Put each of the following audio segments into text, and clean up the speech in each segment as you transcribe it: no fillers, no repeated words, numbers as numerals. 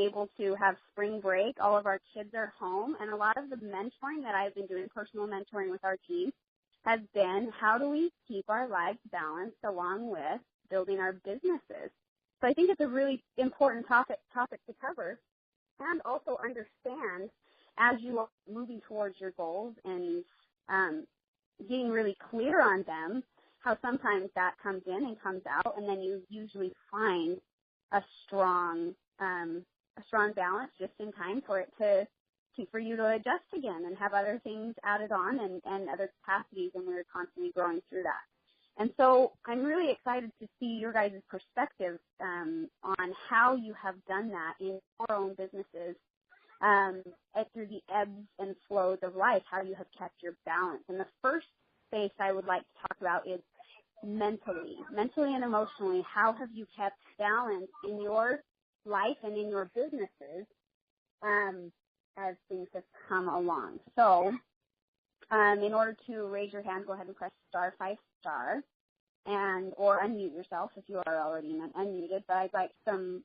able to have spring break. All of our kids are home, and a lot of the mentoring that I've been doing, personal mentoring with our team, has been how do we keep our lives balanced along with building our businesses. So I think it's a really important topic to cover, and also understand as you are moving towards your goals and getting really clear on them, how sometimes that comes in and comes out, and then you usually find a strong balance just in time for it for you to adjust again and have other things added on and other capacities, and we're constantly growing through that. And so I'm really excited to see your guys' perspective on how you have done that in your own businesses through the ebbs and flows of life, how you have kept your balance. And the first space I would like to talk about is mentally and emotionally. How have you kept balance in your life and in your businesses as things have come along? So in order to raise your hand, go ahead and press *5*, and or unmute yourself if you are already unmuted. But I'd like some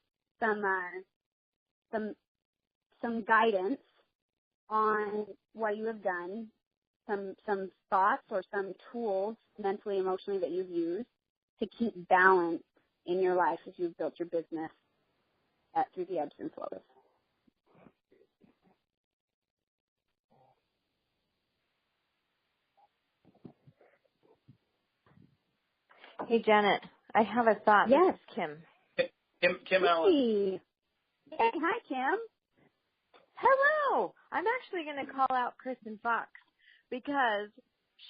guidance on what you have done, some thoughts or some tools mentally, emotionally that you've used to keep balance in your life as you've built your business through the ebbs and flows. Hey, Janet, I have a thought. Yes. This is Kim. Kim Allen. Hey. Hi, Kim. Hello. I'm actually going to call out Kristen Fox because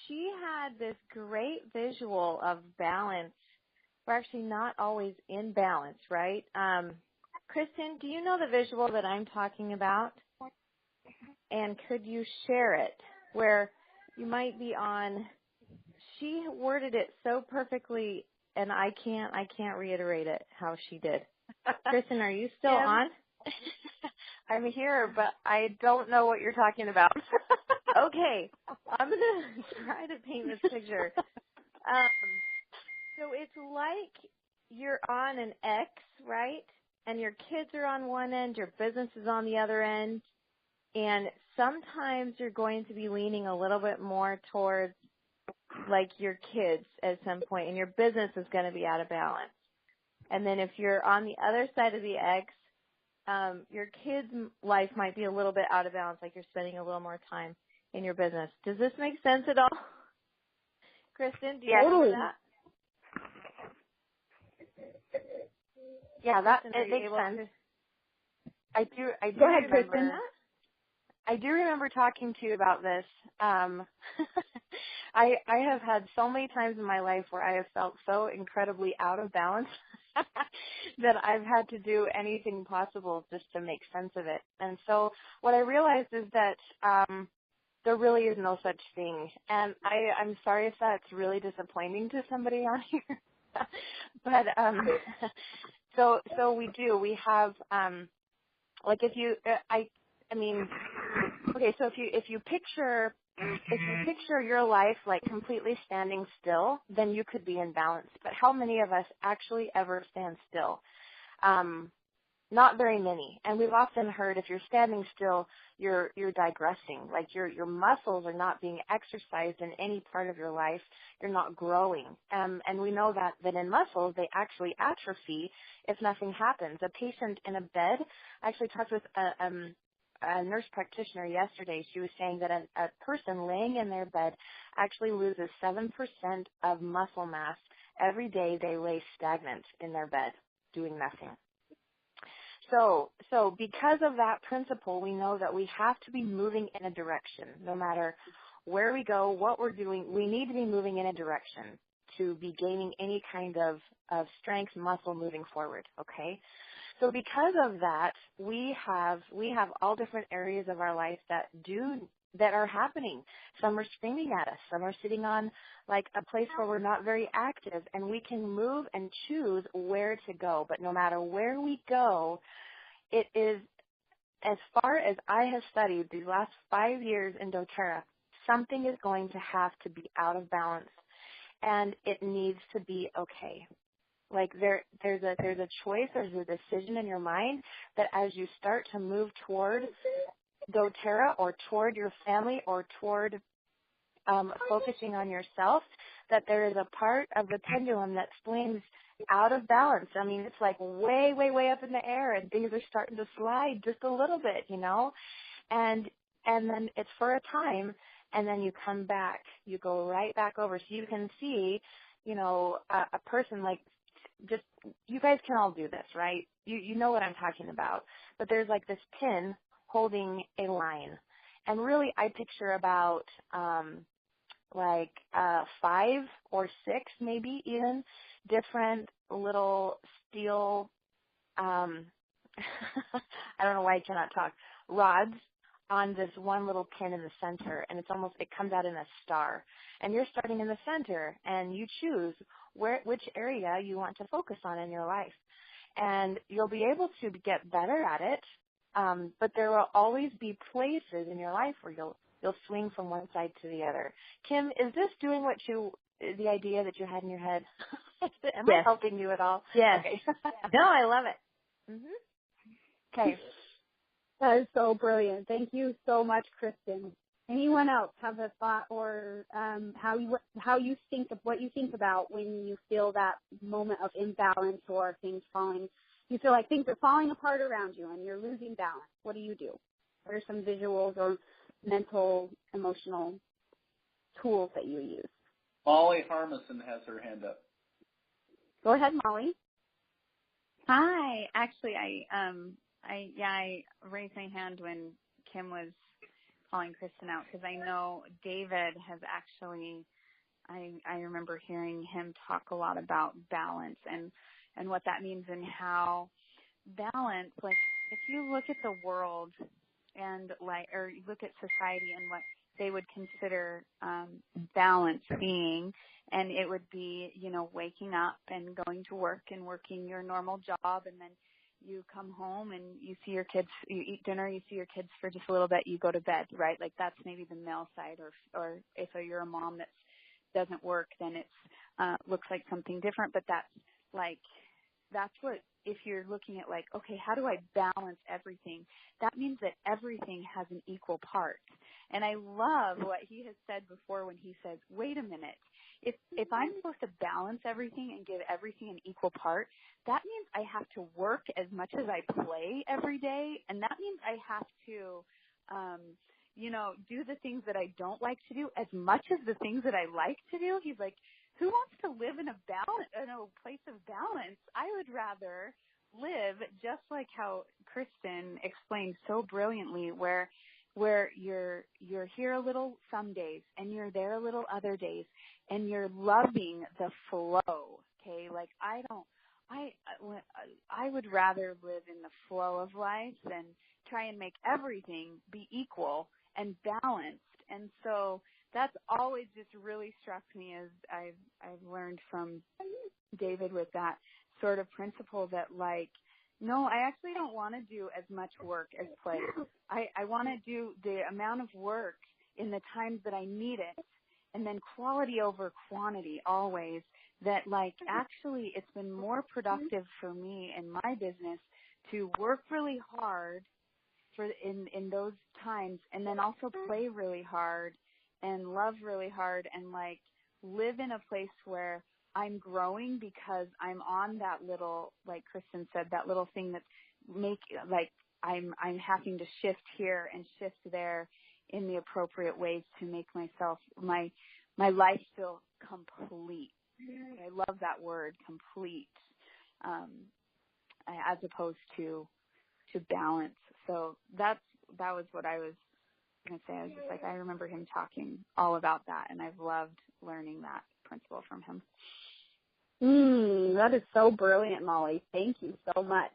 she had this great visual of balance. We're actually not always in balance, right? Kristen, do you know the visual that I'm talking about? And could you share it where you might be on? She worded it so perfectly, and I can't reiterate it how she did. Kristen, are you still on? I'm here, but I don't know what you're talking about. Okay, I'm going to try to paint this picture. So it's like you're on an X, right? And your kids are on one end, your business is on the other end, and sometimes you're going to be leaning a little bit more towards like your kids at some point, and your business is going to be out of balance. And then if you're on the other side of the X, your kids' life might be a little bit out of balance, like you're spending a little more time in your business. Does this make sense at all? Kristen, do you know that? Yeah, it makes sense. I do Go ahead, remember Kristen. I do remember talking to you about this. I have had so many times in my life where I have felt so incredibly out of balance that I've had to do anything possible just to make sense of it. And so what I realized is that there really is no such thing. And I'm sorry if that's really disappointing to somebody on here. But so we do. We have like if you okay, so if you picture your life like completely standing still, then you could be in balance. But how many of us actually ever stand still? Not very many. And we've often heard if you're standing still, you're digressing. Like your muscles are not being exercised in any part of your life. You're not growing. And we know that in muscles, they actually atrophy if nothing happens. A patient in a bed, I actually talked with a nurse practitioner yesterday. She was saying that a person laying in their bed actually loses 7% of muscle mass every day they lay stagnant in their bed doing nothing. So because of that principle, we know that we have to be moving in a direction. No matter where we go, what we're doing, we need to be moving in a direction to be gaining any kind of strength, muscle moving forward, okay? So because of that, we have all different areas of our life that are happening. Some are screaming at us. Some are sitting on like a place where we're not very active, and we can move and choose where to go. But no matter where we go, it is, as far as I have studied these last 5 years in doTERRA, something is going to have to be out of balance, and it needs to be okay. Like there's a choice, there's a decision in your mind that as you start to move toward doTERRA or toward your family or toward focusing on yourself, that there is a part of the pendulum that swings out of balance. I mean, it's like way, way, way up in the air, and things are starting to slide just a little bit, and then it's for a time, and then you come back, you go right back over, so you can see, a person like, just, you guys can all do this, right? You know what I'm talking about, but there's like this pin holding a line, and really I picture about 5 or 6, maybe even, different little steel, I don't know why I cannot talk, rods on this one little pin in the center, and it comes out in a star. And you're starting in the center, and you choose which area you want to focus on in your life. And you'll be able to get better at it, but there will always be places in your life where you'll swing from one side to the other. Kim, is this doing the idea that you had in your head? Am I helping you at all? Yes. Okay. No, I love it. Mm-hmm. Okay. That is so brilliant. Thank you so much, Kristen. Anyone else have a thought or how you think of what you think about when you feel that moment of imbalance or things falling? You feel like things are falling apart around you and you're losing balance. What do you do? What are some visuals or mental, emotional tools that you use? Molly Harmison has her hand up. Go ahead, Molly. Hi. Actually, I raised my hand when Kim was calling Kristen out because I know David has actually, I remember hearing him talk a lot about balance and what that means and how balance, like if you look at the world or you look at society and what they would consider balance being, and it would be, waking up and going to work and working your normal job, and then you come home and you see your kids, you eat dinner, you see your kids for just a little bit, you go to bed, right? Like that's maybe the male side, or if you're a mom that doesn't work, then it's looks like something different, but that's what, if you're looking at like, okay, how do I balance everything? That means that everything has an equal part. And I love what he has said before when he says, wait a minute, if I'm supposed to balance everything and give everything an equal part, that means I have to work as much as I play every day, and that means I have to, do the things that I don't like to do as much as the things that I like to do. He's like, who wants to live in a place of balance? I would rather live just like how Kristen explained so brilliantly, where you're here a little some days and you're there a little other days, and you're loving the flow. Okay, like I would rather live in the flow of life than try and make everything be equal and balanced. And so that's always just really struck me as I've learned from David with that sort of principle that, like, no, I actually don't want to do as much work as play. I want to do the amount of work in the times that I need it, and then quality over quantity always. That, like, actually it's been more productive for me in my business to work really hard in those times, and then also play really hard and love really hard and, like, live in a place where I'm growing because I'm on that little, like Kristen said, that little thing that's I'm having to shift here and shift there in the appropriate ways to make myself, my life feel complete. I love that word, complete, as opposed to balance. So that was what I was going to say. I was just like, I remember him talking all about that, and I've loved learning that principle from him. That is so brilliant, Molly. Thank you so much.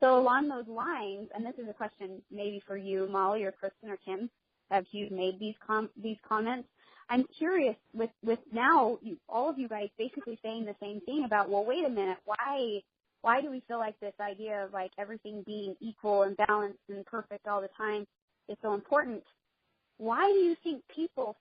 So along those lines, and this is a question maybe for you, Molly, or Kristen, or Kim, have you made these comments? I'm curious with now all of you guys basically saying the same thing about, well, wait a minute, why do we feel like this idea of, like, everything being equal and balanced and perfect all the time is so important? Why do you think people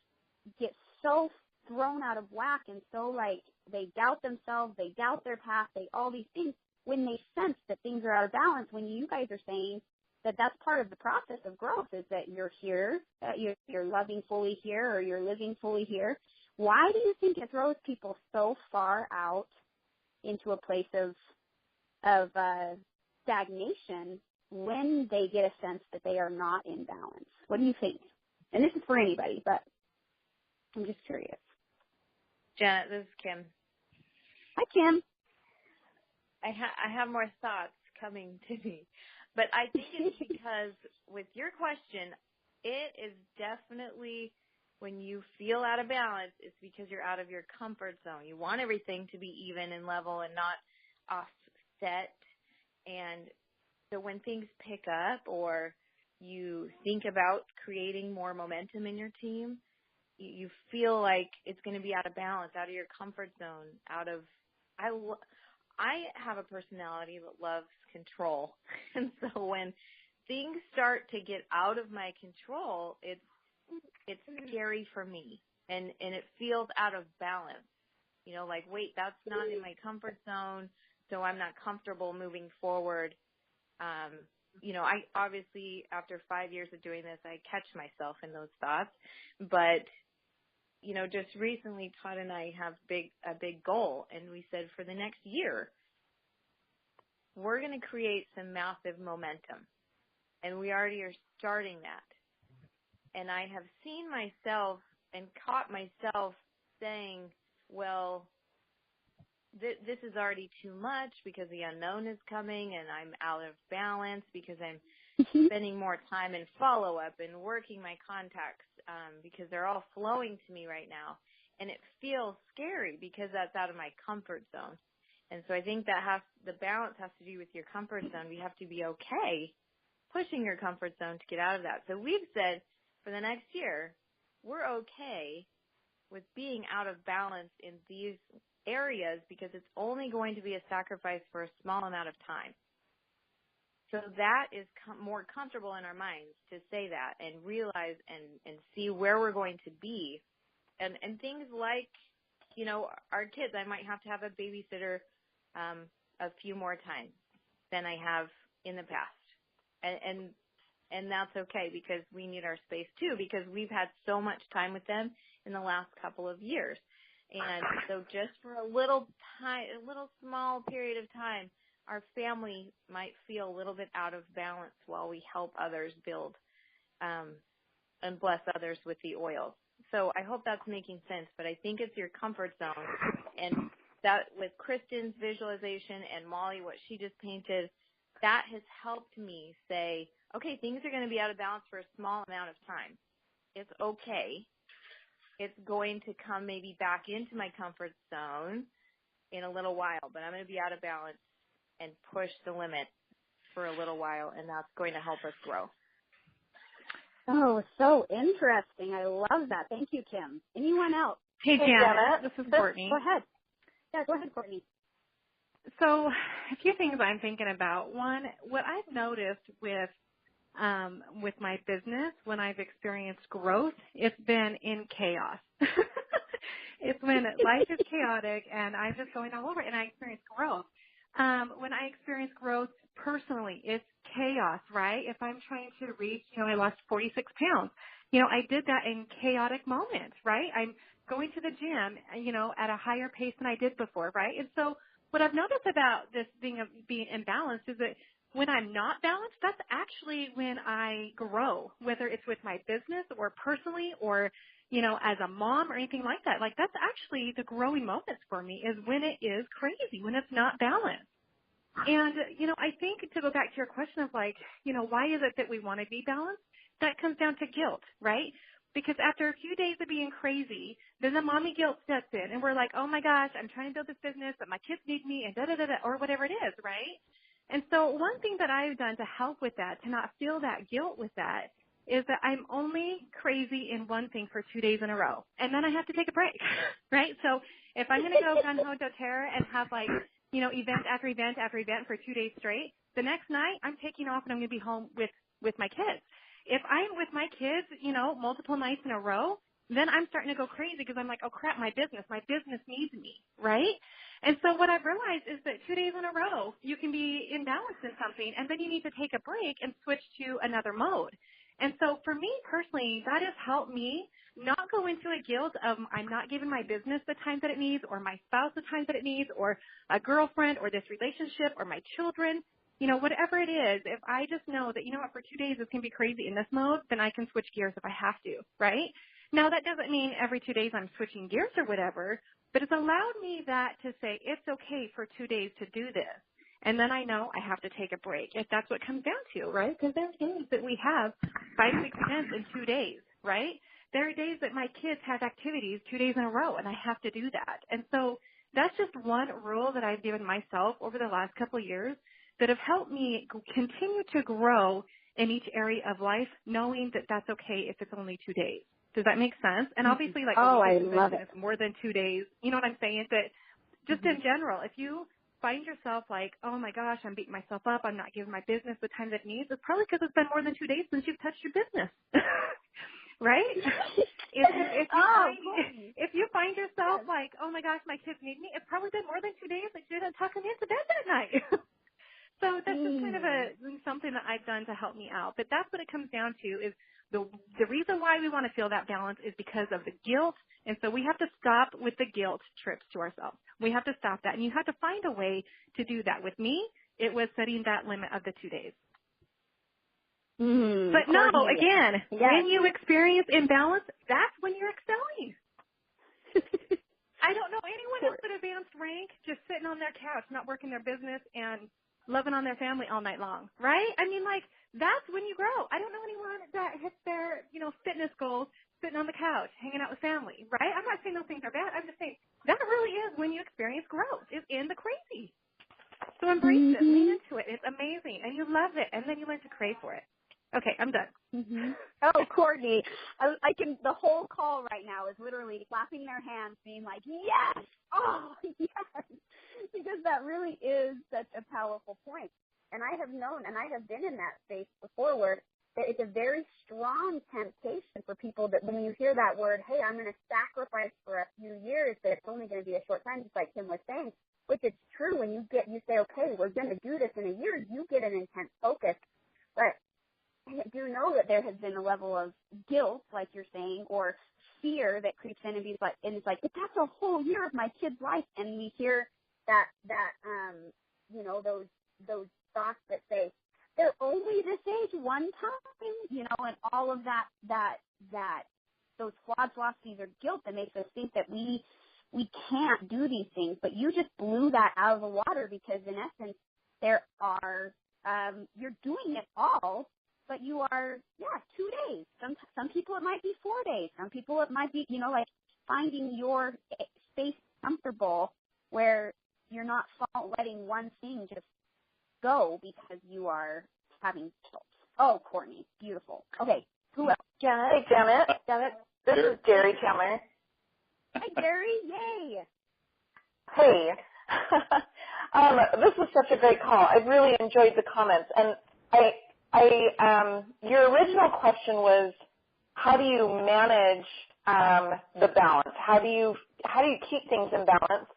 get so thrown out of whack and so like they doubt themselves, they doubt their path, all these things when they sense that things are out of balance. When you guys are saying that that's part of the process of growth, is that you're here, that you're loving fully here, or you're living fully here. Why do you think it throws people so far out into a place of stagnation when they get a sense that they are not in balance? What do you think? And this is for anybody, but I'm just curious. Janet, this is Kim. Hi, Kim. I have more thoughts coming to me, but I think it's because with your question, it is definitely when you feel out of balance, it's because you're out of your comfort zone. You want everything to be even and level and not offset. And so when things pick up or you think about creating more momentum in your team, you feel like it's going to be out of balance, out of your comfort zone, I have a personality that loves control. And so when things start to get out of my control, it's scary for me. And it feels out of balance. You know, like, wait, that's not in my comfort zone, so I'm not comfortable moving forward. You know, I obviously, after 5 years of doing this, I catch myself in those thoughts. But, you know, just recently, Todd and I have a big goal, and we said for the next year, we're going to create some massive momentum. And we already are starting that. And I have seen myself and caught myself saying, well, this is already too much because the unknown is coming and I'm out of balance because I'm spending more time in follow-up and working my contacts because they're all flowing to me right now. And it feels scary because that's out of my comfort zone. And so I think the balance has to do with your comfort zone. We have to be okay pushing your comfort zone to get out of that. So we've said for the next year, we're okay with being out of balance in these areas because it's only going to be a sacrifice for a small amount of time. So that is more comfortable in our minds to say that and realize and see where we're going to be. And things like, you know, our kids, I might have to have a babysitter a few more times than I have in the past. And that's okay because we need our space too because we've had so much time with them in the last couple of years. And so just for a little small period of time, our family might feel a little bit out of balance while we help others build and bless others with the oils. So I hope that's making sense, but I think it's your comfort zone. And that with Kristen's visualization and Molly, what she just painted, that has helped me say, okay, things are going to be out of balance for a small amount of time. It's okay. It's going to come maybe back into my comfort zone in a little while, but I'm going to be out of balance and push the limit for a little while, and that's going to help us grow. Oh, so interesting. I love that. Thank you, Kim. Anyone else? Hey, Janet. This is Courtney. Go ahead. Yeah, go ahead, Courtney. So a few things I'm thinking about. One, what I've noticed with my business when I've experienced growth, it's been in chaos. It's when life is chaotic and I'm just going all over and I experience growth. When I experience growth personally, it's chaos, right? If I'm trying to reach, I lost 46 pounds. I did that in chaotic moments, right? I'm going to the gym, at a higher pace than I did before, right? And so what I've noticed about this being imbalanced is that when I'm not balanced, that's actually when I grow, whether it's with my business or personally or, as a mom or anything like that. Like that's actually the growing moments for me is when it is crazy, when it's not balanced. And, I think to go back to your question of like, why is it that we want to be balanced? That comes down to guilt, right? Because after a few days of being crazy, then the mommy guilt steps in and we're like, oh my gosh, I'm trying to build this business, but my kids need me and da-da-da-da, or whatever it is, right? And so one thing that I've done to help with that, to not feel that guilt with that, is that I'm only crazy in one thing for 2 days in a row. And then I have to take a break, right? So if I'm going to go gung-ho doTERRA and have like, event after event after event for 2 days straight, the next night I'm taking off and I'm going to be home with my kids. If I'm with my kids, multiple nights in a row, then I'm starting to go crazy because I'm like, oh crap, my business needs me, right? And so what I've realized is that 2 days in a row, you can be imbalanced in something, and then you need to take a break and switch to another mode. And so for me personally, that has helped me not go into a guilt of I'm not giving my business the time that it needs, or my spouse the time that it needs, or a girlfriend, or this relationship, or my children. You know, whatever it is, if I just know that, you know what, for 2 days it's going to be crazy in this mode, then I can switch gears if I have to, right? Now, that doesn't mean every 2 days I'm switching gears or whatever, but it's allowed me that to say it's okay for 2 days to do this. And then I know I have to take a break, if that's what it comes down to, right? Because there's days that we have 5, 6 events in 2 days, right? There are days that my kids have activities 2 days in a row, and I have to do that. And so that's just one rule that I've given myself over the last couple of years that have helped me continue to grow in each area of life, knowing that that's okay if it's only 2 days. Does that make sense? And obviously, like, I love it. It's more than 2 days. You know what I'm saying? That just in general, if you find yourself like, oh my gosh, I'm beating myself up, I'm not giving my business the time that it needs, it's probably because it's been more than 2 days since you've touched your business. Right? If you find yourself like, oh my gosh, my kids need me, it's probably been more than 2 days that you didn't tuck them into bed that night. So that's just kind of something that I've done to help me out. But that's what it comes down to is the reason why we want to feel that balance is because of the guilt. And so we have to stop with the guilt trips to ourselves. We have to stop that. And you have to find a way to do that. With me, it was setting that limit of the 2 days. But no, again, when you experience imbalance, that's when you're excelling. I don't know anyone else at advanced rank just sitting on their couch, not working their business and loving on their family all night long, right? I mean, like, that's when you grow. I don't know anyone that hits their, you know, fitness goals sitting on the couch, hanging out with family, right? I'm not saying those things are bad. I'm just saying that really is when you experience growth, is in the crazy. So embrace it, lean into it. It's amazing, and you love it, and then you learn to crave for it. Okay, I'm done. Oh, Courtney, I can. The whole call right now is literally clapping their hands, being like, "Yes, oh, yes," because that really is such a powerful point. And I have known, and I have been in that space before, where it's a very strong temptation for people that when you hear that word, "Hey, I'm going to sacrifice for a few years," that it's only going to be a short time, just like Kim was saying, which is true. When you say, "Okay, we're going to do this in a year," you get an intense focus, but I do know that there has been a level of guilt, like you're saying, or fear that creeps in and it's like, but that's a whole year of my kid's life, and we hear that you know, those thoughts that say they're only this age one time, you know, and all of that those flawed philosophies or guilt that makes us think that we can't do these things. But you just blew that out of the water, because in essence there are you're doing it all. But you are, 2 days. Some people it might be 4 days. Some people it might be, you know, like finding your space comfortable where you're not letting one thing just go because you are having guilt. Oh, Courtney, beautiful. Okay, who else? Janet. Hey, Janet. This is Jerry Chandler. Hi, Jerry. Yay. Hey. This was such a great call. I really enjoyed the comments, and your original question was, how do you manage the balance? How do you keep things in balance?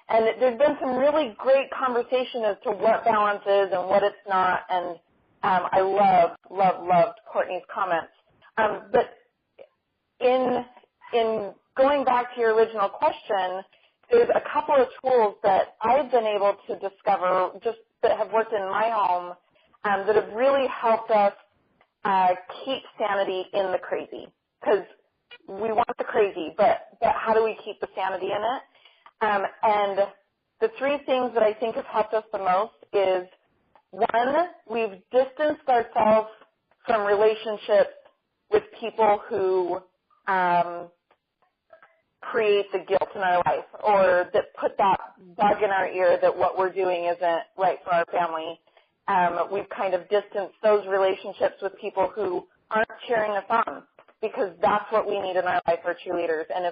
And there's been some really great conversation as to what balance is and what it's not. And I loved Courtney's comments. But in going back to your original question, there's a couple of tools that I've been able to discover just that have worked in my home that have really helped us keep sanity in the crazy, because we want the crazy, but how do we keep the sanity in it? And the three things that I think have helped us the most is, one, we've distanced ourselves from relationships with people who create the guilt in our life, or that put that bug in our ear that what we're doing isn't right for our family. We've kind of distanced those relationships with people who aren't cheering us on, because that's what we need in our life, are cheerleaders. And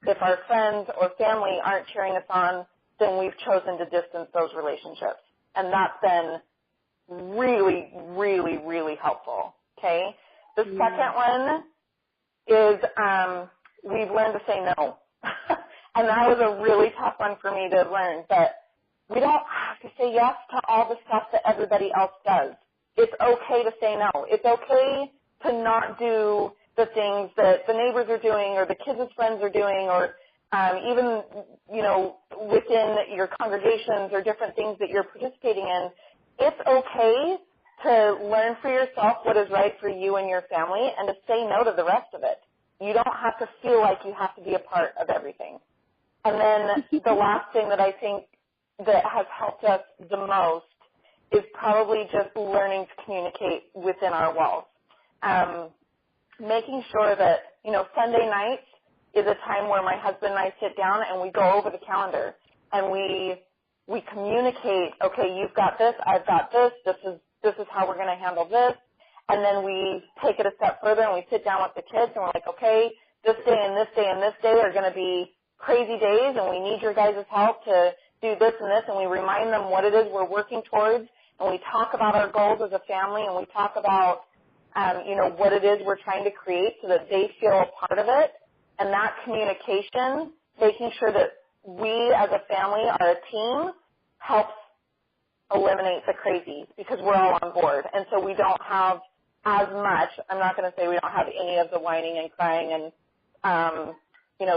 if our friends or family aren't cheering us on, then we've chosen to distance those relationships. And that's been really, really, really helpful, okay? The second one is we've learned to say no. And that was a really tough one for me to learn, but we don't have to say yes to all the stuff that everybody else does. It's okay to say no. It's okay to not do the things that the neighbors are doing or the kids' friends are doing, or even, within your congregations or different things that you're participating in. It's okay to learn for yourself what is right for you and your family and to say no to the rest of it. You don't have to feel like you have to be a part of everything. And then the last thing that I think that has helped us the most is probably just learning to communicate within our walls. Making sure that, Sunday nights is a time where my husband and I sit down and we go over the calendar and we communicate, okay, you've got this, I've got this is how we're going to handle this. And then we take it a step further and we sit down with the kids and we're like, okay, this day and this day and this day are going to be crazy days and we need your guys' help to do this and this, and we remind them what it is we're working towards, and we talk about our goals as a family, and we talk about, what it is we're trying to create so that they feel a part of it. And that communication, making sure that we as a family are a team, helps eliminate the crazy because we're all on board. And so we don't have as much, I'm not going to say we don't have any of the whining and crying and,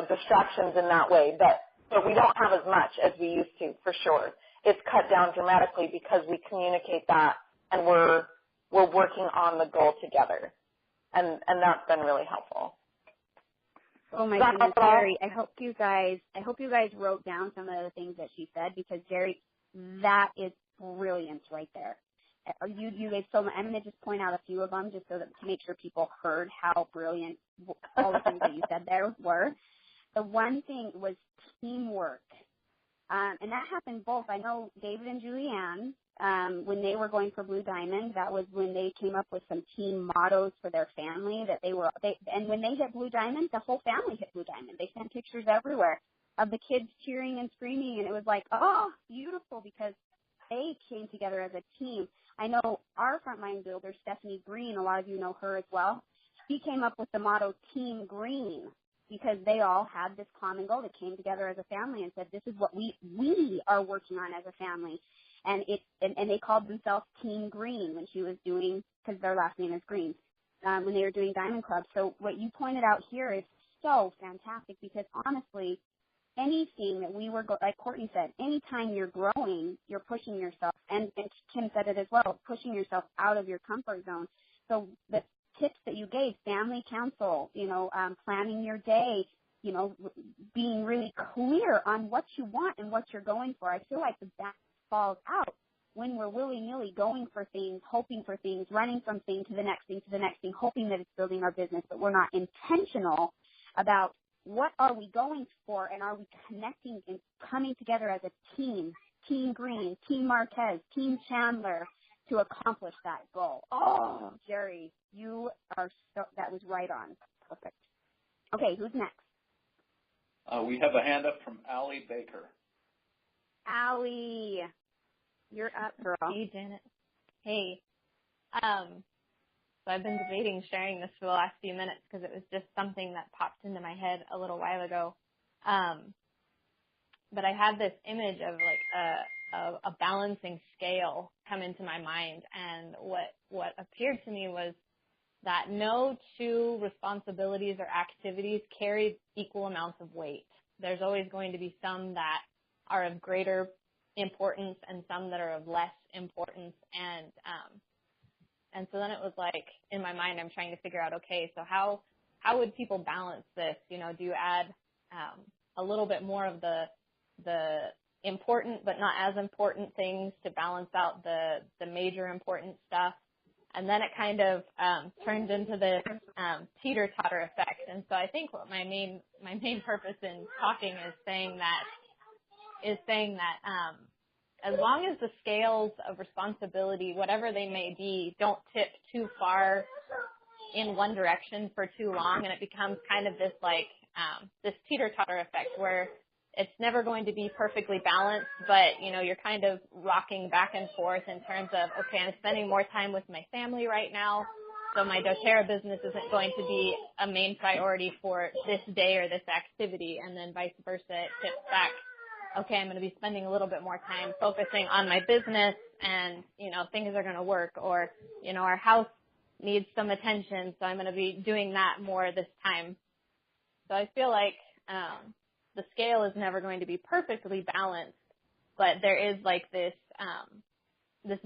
distractions in that way, but we don't have as much as we used to, for sure. It's cut down dramatically because we communicate that and we're working on the goal together. And that's been really helpful. Oh my goodness, Jerry, I hope you guys wrote down some of the things that she said, because Jerry, that is brilliance right there. You gave so much. I'm going to just point out a few of them just so that to make sure people heard how brilliant all the things that you said there were. The one thing was teamwork. And that happened both. I know David and Julianne, when they were going for Blue Diamond, that was when they came up with some team mottos for their family and when they hit Blue Diamond, the whole family hit Blue Diamond. They sent pictures everywhere of the kids cheering and screaming, and it was like, oh, beautiful, because they came together as a team. I know our frontline builder, Stephanie Green, a lot of you know her as well. She came up with the motto Team Green, because they all had this common goal. They came together as a family and said, this is what we are working on as a family. And they called themselves Team Green when she was doing, because their last name is Green, when they were doing Diamond Club. So what you pointed out here is so fantastic, because honestly, anything that like Courtney said, anytime you're growing, you're pushing yourself. And Kim said it as well, pushing yourself out of your comfort zone. So the tips that you gave, family council, planning your day, being really clear on what you want and what you're going for. I feel like that falls out when we're willy-nilly going for things, hoping for things, running from thing to the next thing, hoping that it's building our business, but we're not intentional about what are we going for, and are we connecting and coming together as a team, Team Green, Team Marquez, Team Chandler, to accomplish that goal. Oh, Jerry, that was right on. Perfect. Okay, who's next? We have a hand up from Allie Baker. Allie, you're up, girl. Hey, Janet. Hey. So I've been debating sharing this for the last few minutes because it was just something that popped into my head a little while ago. But I had this image of like a balancing scale come into my mind, and what appeared to me was that no two responsibilities or activities carry equal amounts of weight. There's always going to be some that are of greater importance and some that are of less importance, and so then it was like, in my mind, I'm trying to figure out, okay, so how would people balance this? Do you add a little bit more of the important but not as important things to balance out the major important stuff? And then it kind of turned into this teeter-totter effect. And so I think what my main purpose in talking is saying that as long as the scales of responsibility, whatever they may be, don't tip too far in one direction for too long, and it becomes kind of this this teeter-totter effect where it's never going to be perfectly balanced, but, you're kind of rocking back and forth in terms of, okay, I'm spending more time with my family right now, So my doTERRA business isn't going to be a main priority for this day or this activity, and then vice versa, it tips back. Okay, I'm going to be spending a little bit more time focusing on my business, and, things are going to work, or, our house needs some attention, so I'm going to be doing that more this time. So I feel like the scale is never going to be perfectly balanced, but there is like this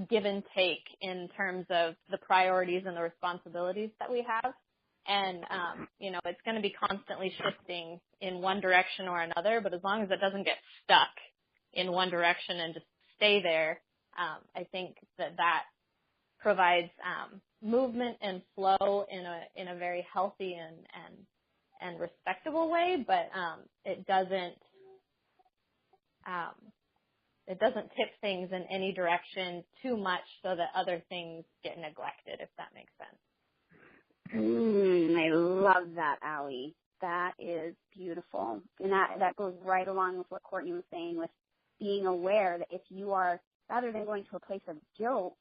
give and take in terms of the priorities and the responsibilities that we have. And, it's going to be constantly shifting in one direction or another, but as long as it doesn't get stuck in one direction and just stay there, I think that provides movement and flow in a very healthy and respectable way, but it doesn't tip things in any direction too much so that other things get neglected, if that makes sense. I love that, Allie. That is beautiful. And that goes right along with what Courtney was saying with being aware that if you are, rather than going to a place of guilt,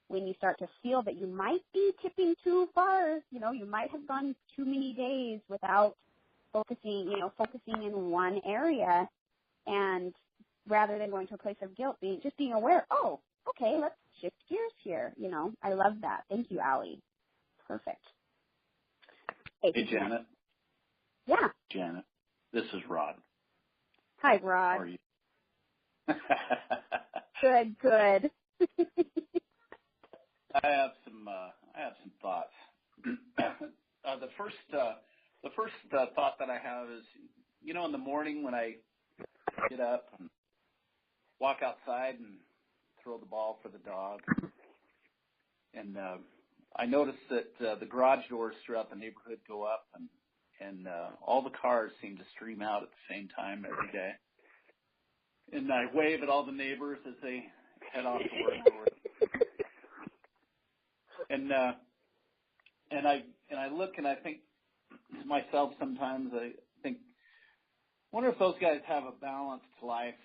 when you start to feel that you might be tipping too far, you might have gone too many days without focusing in one area, and rather than going to a place of guilt, being aware, oh, okay, let's shift gears here. I love that. Thank you, Allie. Perfect. Hey, Janet. Yeah. Janet, this is Rod. Hi, Rod. How are you? Good. I have some thoughts. The first thought that I have is, in the morning when I get up and walk outside and throw the ball for the dog, and I notice that the garage doors throughout the neighborhood go up, and all the cars seem to stream out at the same time every day. And I wave at all the neighbors as they head off to work. And I look and I think to myself sometimes, I wonder if those guys have a balanced life,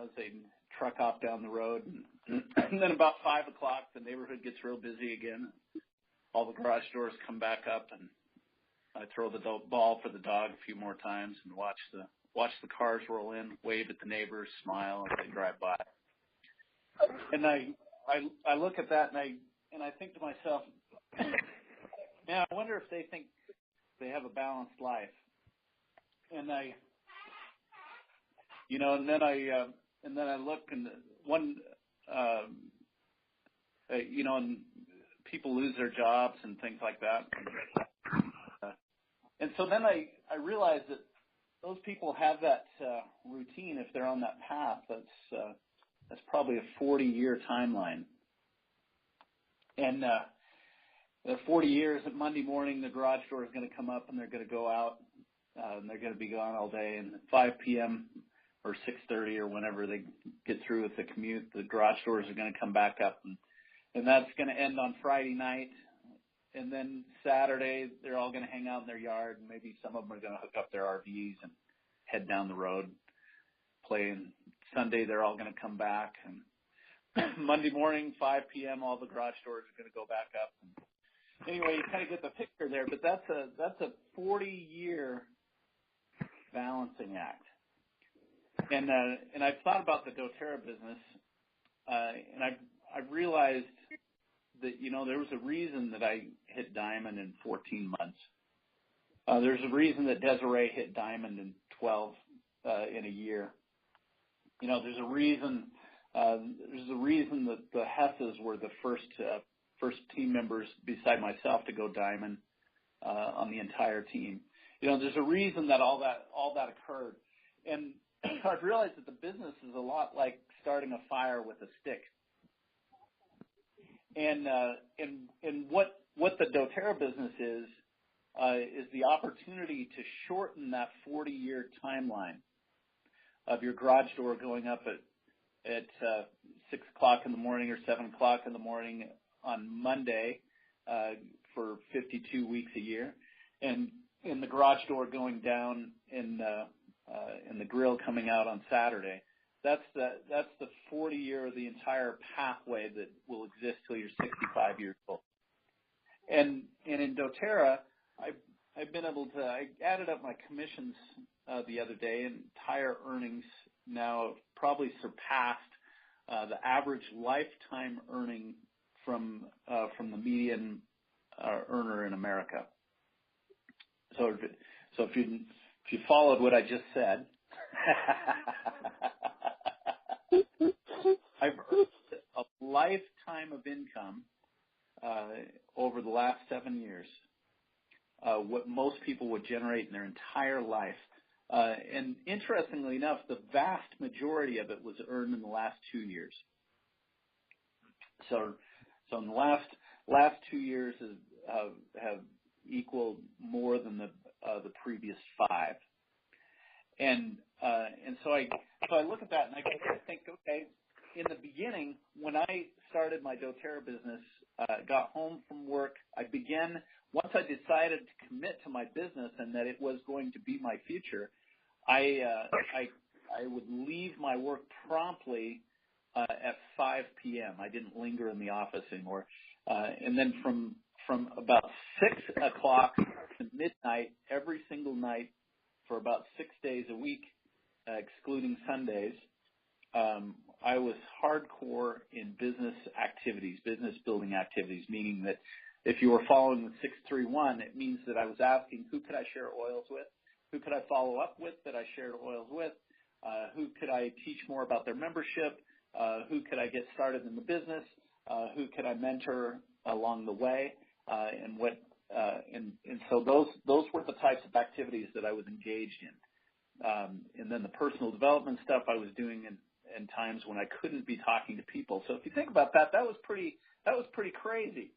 as they truck off down the road. And then about 5 o'clock, the neighborhood gets real busy again. All the garage doors come back up, and I throw the ball for the dog a few more times and watch the cars roll in, wave at the neighbors, smile as they drive by. And I look at that and I think to myself, man, I wonder if they think they have a balanced life. And and then I look, and and people lose their jobs and things like that. And so then I realize that those people have that routine. If they're on that path, that's probably a 40-year timeline. And the 40 years, at Monday morning, the garage door is going to come up and they're going to go out, and they're going to be gone all day. And at 5 p.m. or 6:30 or whenever they get through with the commute, the garage doors are going to come back up, and that's going to end on Friday night. And then Saturday, they're all going to hang out in their yard, and maybe some of them are going to hook up their RVs and head down the road, play. And Sunday, they're all going to come back. And Monday morning, 5 p.m., all the garage doors are going to go back up. And anyway, you kind of get the picture there, but that's a 40-year balancing act. And I've thought about the doTERRA business, and I've realized that, there was a reason that I hit diamond in 14 months. There's a reason that Desiree hit diamond in 12 in a year. There's a reason that the Hesses were the first team members beside myself to go diamond on the entire team. There's a reason that all that occurred. And I've realized that the business is a lot like starting a fire with a stick. And what the doTERRA business is the opportunity to shorten that 40-year timeline of your garage door going up at 6 o'clock in the morning or 7 o'clock in the morning on Monday for 52 weeks a year, and the garage door going down in the grill coming out on Saturday. That's the 40-year, the entire pathway that will exist till you're 65 years old. And in doTERRA, I've been able to, I added up my commissions the other day, and entire earnings now have probably surpassed the average lifetime earning from the median earner in America. So if you followed what I just said, I've earned a lifetime of income over the last 7 years, what most people would generate in their entire life. And interestingly enough, the vast majority of it was earned in the last 2 years. So in the last 2 years have equaled more than the previous 5. And so I look at that and I think, okay, in the beginning, when I started my doTERRA business, got home from work, once I decided to commit to my business and that it was going to be my future, I would leave my work promptly at 5 p.m. I didn't linger in the office anymore. And then from about 6 o'clock to midnight, every single night for about 6 days a week, excluding Sundays, I was hardcore in business activities, business building activities, meaning that if you were following the 631, it means that I was asking who could I share oils with, who could I follow up with that I shared oils with, who could I teach more about their membership, who could I get started in the business, who could I mentor along the way, and so those were the types of activities that I was engaged in. And then the personal development stuff I was doing in times when I couldn't be talking to people. So if you think about that, that was pretty crazy.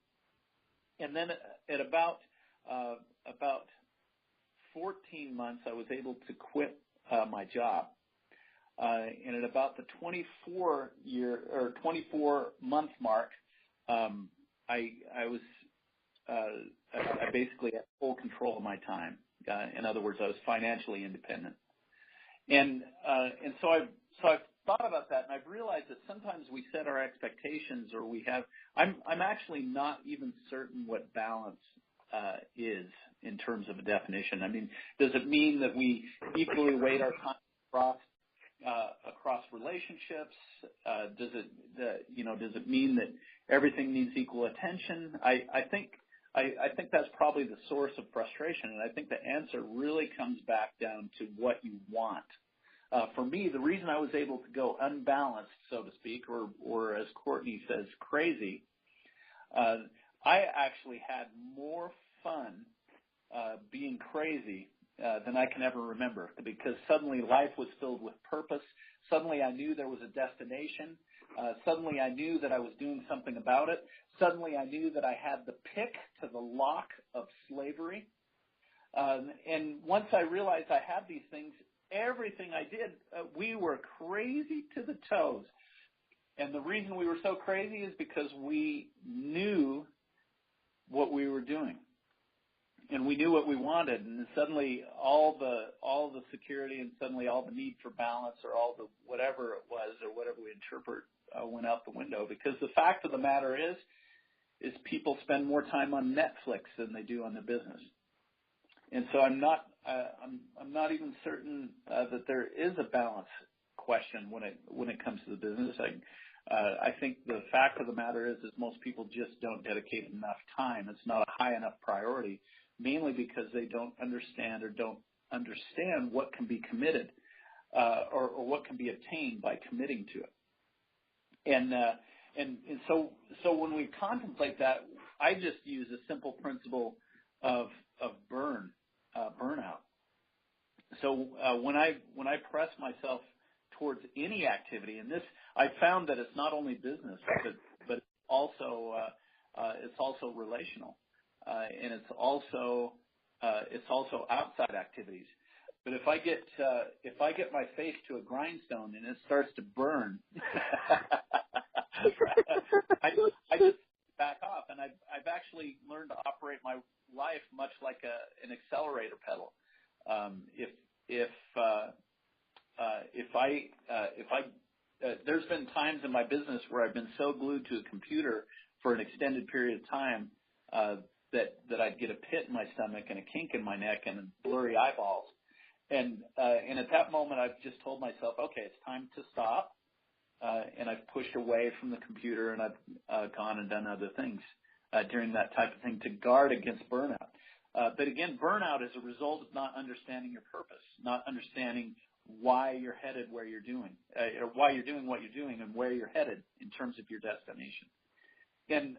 And then at about 14 months, I was able to quit my job. And at about the 24-month mark, I basically had full control of my time. In other words, I was financially independent. And so I've thought about that, and I've realized that sometimes we set our expectations, or I'm actually not even certain what balance is in terms of a definition. I mean, does it mean that we equally weight our time across relationships? Does it mean that everything needs equal attention? I think that's probably the source of frustration, and I think the answer really comes back down to what you want. For me, the reason I was able to go unbalanced, so to speak, or as Courtney says, crazy, I actually had more fun being crazy than I can ever remember, because suddenly life was filled with purpose. Suddenly I knew there was a destination. Suddenly I knew that I was doing something about it. Suddenly I knew that I had the pick to the lock of slavery. And once I realized I had these things, everything I did, we were crazy to the toes. And the reason we were so crazy is because we knew what we were doing. And we knew what we wanted, and suddenly all the security and suddenly all the need for balance, or all the whatever it was, or whatever we interpret, went out the window. Because the fact of the matter is people spend more time on Netflix than they do on their business. And so I'm not even certain that there is a balance question when it comes to the business. I think the fact of the matter is most people just don't dedicate enough time. It's not a high enough priority, mainly because they don't understand what can be committed or what can be obtained by committing to it. And so when we contemplate that, I just use a simple principle of burnout. So when I press myself towards any activity, and this I found that it's not only business, but it's also relational, and it's also outside activities. But if I get my face to a grindstone and it starts to burn, I just back off, and I've actually learned to operate my life much like an accelerator pedal. There's been times in my business where I've been so glued to a computer for an extended period of time that I'd get a pit in my stomach and a kink in my neck and blurry eyeballs. And at that moment, I've just told myself, okay, it's time to stop. And I've pushed away from the computer, and I've gone and done other things during that type of thing to guard against burnout. But again, burnout is a result of not understanding your purpose, not understanding why you're headed where you're doing, or why you're doing what you're doing, and where you're headed in terms of your destination. And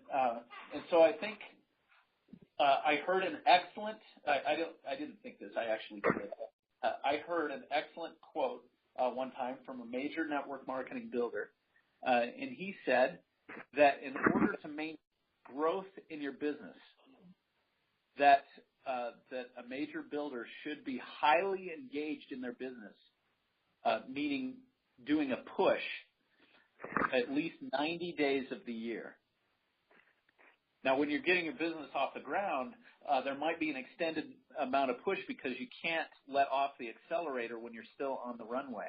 so I think I heard an excellent. I didn't think this. I actually did. I heard an excellent quote one time from a major network marketing builder, and he said that in order to maintain growth in your business, that a major builder should be highly engaged in their business, meaning doing a push at least 90 days of the year. Now, when you're getting your business off the ground, there might be an extended amount of push because you can't let off the accelerator when you're still on the runway,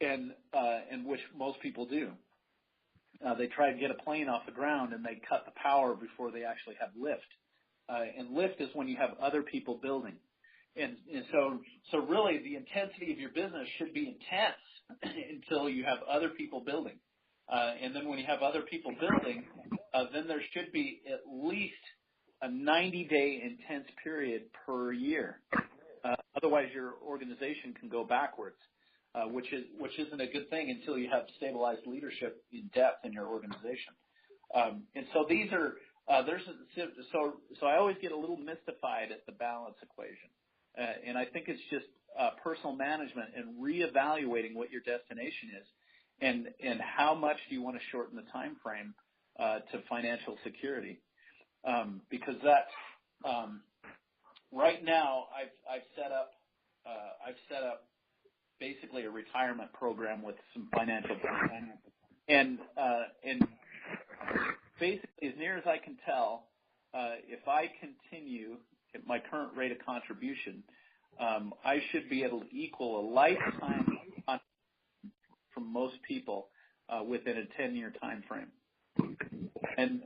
and which most people do. They try to get a plane off the ground and they cut the power before they actually have lift. And lift is when you have other people building. And so really the intensity of your business should be intense until you have other people building. And then when you have other people building, then there should be at least a 90-day intense period per year. Otherwise, your organization can go backwards, which isn't a good thing until you have stabilized leadership in depth in your organization. And so these are so I always get a little mystified at the balance equation, and I think it's just personal management and reevaluating what your destination is, and how much do you want to shorten the time frame to financial security, because that's right now I've set up basically a retirement program with some financial planning, and basically, as near as I can tell, if I continue at my current rate of contribution, I should be able to equal a lifetime from most people within a 10-year time frame. And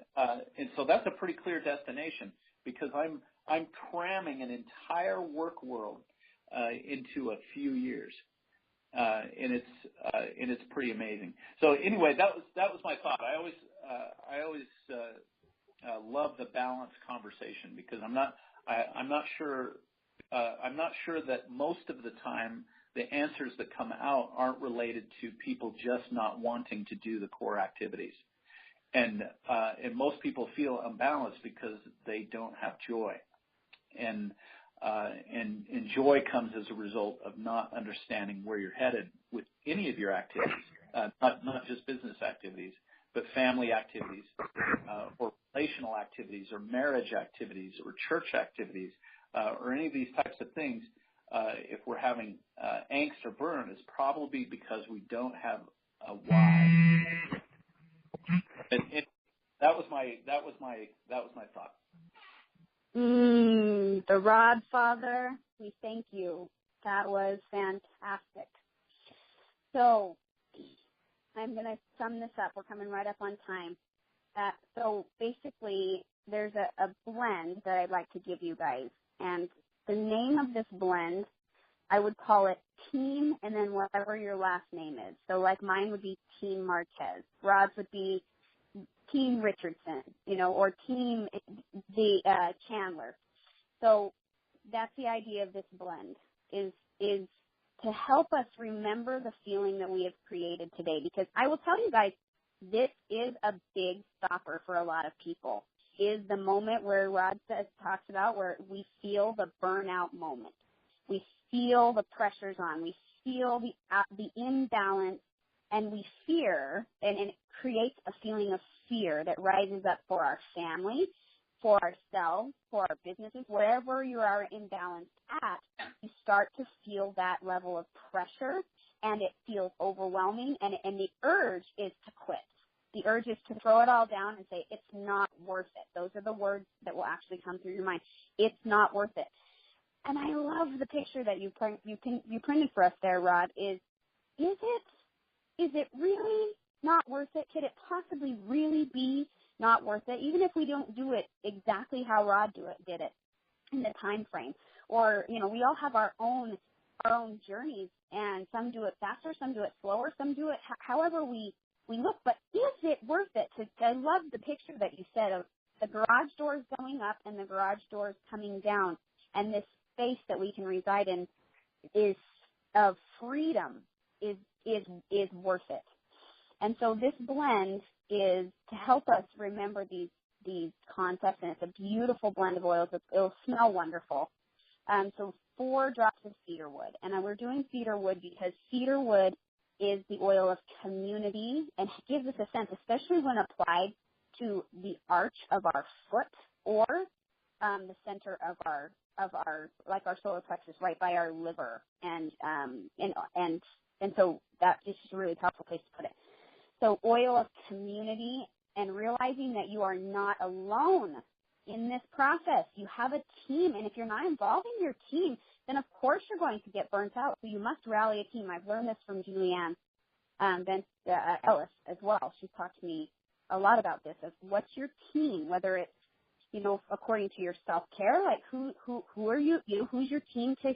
so that's a pretty clear destination, because I'm cramming an entire work world into a few years, and it's pretty amazing. So anyway, that was my thought. I always love the balanced conversation, because I'm not sure that most of the time the answers that come out aren't related to people just not wanting to do the core activities. And most people feel unbalanced because they don't have joy, and joy comes as a result of not understanding where you're headed with any of your activities, not just business activities, but family activities, or relational activities, or marriage activities, or church activities, or any of these types of things. If we're having angst or burn, it's probably because we don't have a why. And that was my thought. The Rod Father, we thank you. That was fantastic. So I'm going to sum this up. We're coming right up on time. So basically, there's a blend that I'd like to give you guys. And the name of this blend, I would call it Team and then whatever your last name is. So like mine would be Team Marquez. Rod's would be Team Richardson, or Team Chandler. So that's the idea of this blend, is to help us remember the feeling that we have created today. Because I will tell you guys, this is a big stopper for a lot of people, is the moment where Rod talks about where we feel the burnout moment. We feel the pressures on. We feel the imbalance, and we fear, and it creates a feeling of fear that rises up for our family, for ourselves, for our businesses, wherever you are imbalanced at, you start to feel that level of pressure, and it feels overwhelming, and the urge is to quit. The urge is to throw it all down and say, it's not worth it. Those are the words that will actually come through your mind. It's not worth it. And I love the picture that you printed for us there, Rod, is it really not worth it? Could it possibly really be not worth it, even if we don't do it exactly how Rod did it in the time frame. Or, you know, we all have our own journeys, and some do it faster, some do it slower, some do it however we look. But is it worth it? I love the picture that you said of the garage doors going up and the garage doors coming down, and this space that we can reside in is of freedom is worth it. And so this blend is to help us remember these concepts, and it's a beautiful blend of oils. It'll smell wonderful. So 4 drops of cedar wood, and we're doing cedar wood because cedar wood is the oil of community and gives us a sense, especially when applied to the arch of our foot or the center of our like our solar plexus, right by our liver, and so that is just a really powerful place to put it. So oil of community, and realizing that you are not alone in this process. You have a team, and if you're not involving your team, then of course you're going to get burnt out. So you must rally a team. I've learned this from Julianne Ellis as well. She talked to me a lot about this. Of what's your team, whether it's, you know, according to your self-care, like who are you, who's your team to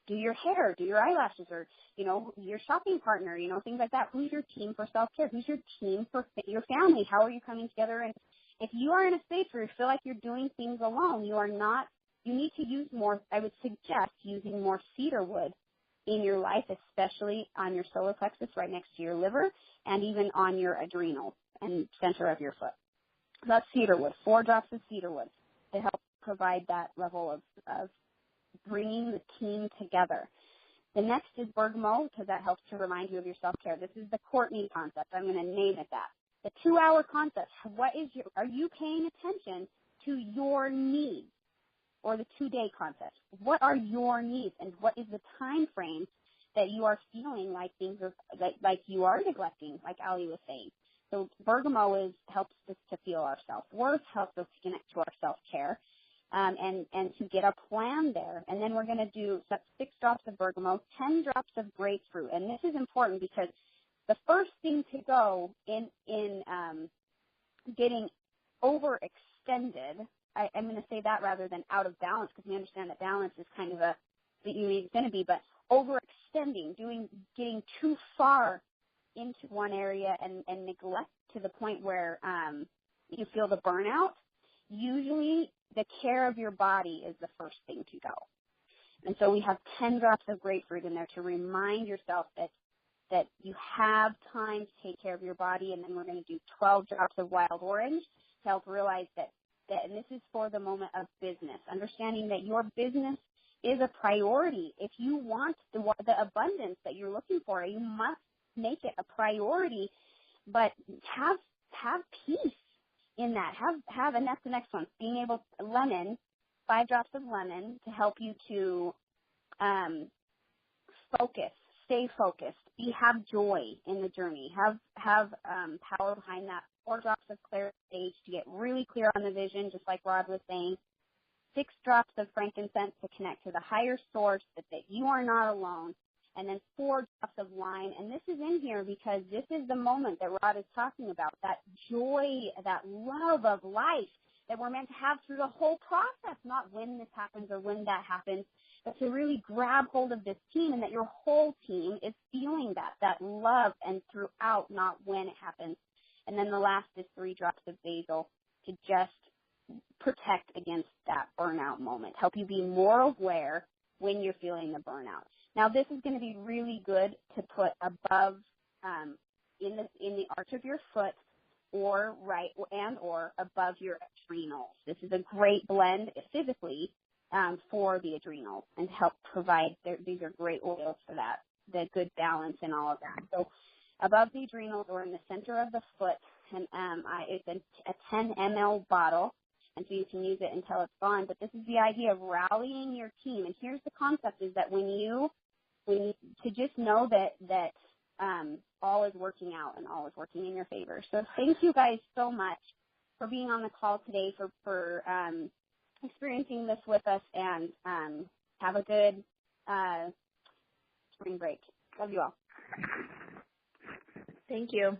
do your hair, do your eyelashes, or, you know, your shopping partner, you know, things like that. Who's your team for self-care? Who's your team for your family? How are you coming together? And if you are in a space where you feel like you're doing things alone, you need to use more, I would suggest using more cedar wood in your life, especially on your solar plexus right next to your liver, and even on your adrenals and center of your foot. So that's cedar wood, 4 drops of cedar wood to help provide that level of bringing the team together. The next is bergamot, because that helps to remind you of your self-care. This is the Courtney concept. I'm going to name it that. The 2-hour concept. Are you paying attention to your needs? Or the 2-day concept. What are your needs, and what is the time frame that you are feeling like things are like you are neglecting, like Ali was saying? So bergamot helps us to feel our self-worth, helps us to connect to our self-care, and to get a plan there. And then we're going to do 6 drops of bergamot, 10 drops of grapefruit. And this is important because the first thing to go in getting overextended, I'm going to say that rather than out of balance, because we understand that balance is kind of it's going to be, but overextending, getting too far into one area and neglect to the point where you feel the burnout. Usually the care of your body is the first thing to go. And so we have 10 drops of grapefruit in there to remind yourself that you have time to take care of your body. And then we're going to do 12 drops of wild orange to help realize that, and this is for the moment of business, understanding that your business is a priority. If you want the abundance that you're looking for, you must make it a priority, but have peace in that. And that's the next one. Being able to, lemon, 5 drops of lemon to help you to focus, stay focused, have joy in the journey, have power behind that. 4 drops of clear sage to get really clear on the vision, just like Rod was saying. 6 drops of frankincense to connect to the higher source, that you are not alone. And then 4 drops of lime. And this is in here because this is the moment that Rod is talking about, that joy, that love of life that we're meant to have through the whole process, not when this happens or when that happens, but to really grab hold of this team, and that your whole team is feeling that love, and throughout, not when it happens. And then the last is 3 drops of basil to just protect against that burnout moment, help you be more aware when you're feeling the burnout. Now, this is going to be really good to put above, in the arch of your foot, or right or above your adrenals. This is a great blend physically for the adrenals, and help provide. These are great oils for that, the good balance and all of that. So above the adrenals or in the center of the foot, and it's a 10 ml bottle, and so you can use it until it's gone. But this is the idea of rallying your team. And here's the concept: is that when you to just know that all is working out and all is working in your favor. So thank you guys so much for being on the call today, for experiencing this with us, and have a good spring break. Love you all. Thank you.